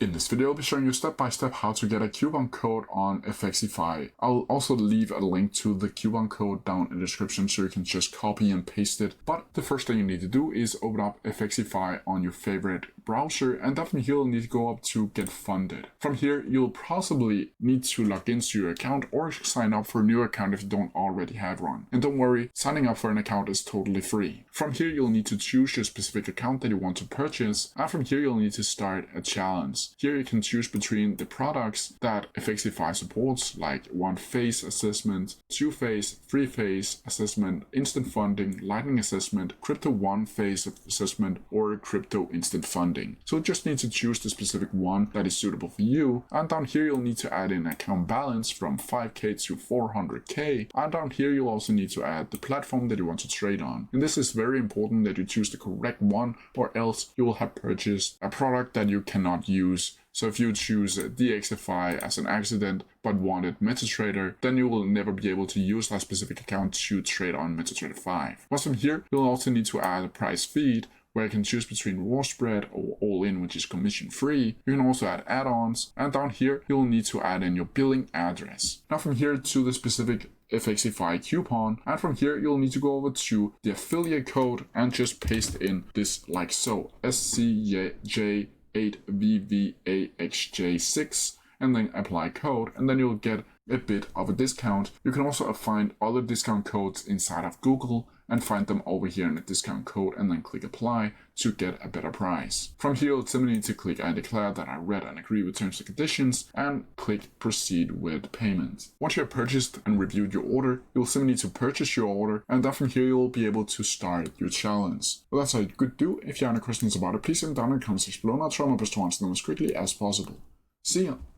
In this video, I'll be showing you step by step how to get a coupon code on FXIFY. I'll also leave a link to the coupon code down in the description so you can just copy and paste it. But the first thing you need to do is open up FXIFY on your favorite browser, and then from here you'll need to go up to get funded. From here, you'll possibly need to log into your account or sign up for a new account if you don't already have one. And don't worry, signing up for an account is totally free. From here, you'll need to choose your specific account that you want to purchase, and from here you'll need to start a challenge. Here you can choose between the products that FXIFY supports, like 1-phase assessment, 2-phase, 3-phase assessment, instant funding, lightning assessment, crypto 1-phase assessment, or crypto instant funding. So you just need to choose the specific one that is suitable for you. And down here you'll need to add in account balance from 5k to 400k. And down here you'll also need to add the platform that you want to trade on. And this is very important that you choose the correct one, or else you will have purchased a product that you cannot use. So if you choose DXFI as an accident but wanted MetaTrader, then you will never be able to use that specific account to trade on MetaTrader 5. Once from here, you'll also need to add a price feed, where you can choose between raw spread or all-in, which is commission free. You can also add add-ons, and down here you'll need to add in your billing address. Now from here to the specific FXIFY coupon, and from here you'll need to go over to the affiliate code and just paste in this like so: SCJ8VVAXJ6, and then apply code, and then you'll get a bit of a discount. You can also find other discount codes inside of Google and find them over here in the discount code, and then click apply to get a better price. From here, you'll simply need to click I declare that I read and agree with terms and conditions, and click proceed with payment. Once you have purchased and reviewed your order, you'll simply need to purchase your order, and then from here you'll be able to start your challenge. Well, that's how you could do. If you have any questions about it, please send down in the comments section below, and I'll try my best to answer them as quickly as possible. See ya!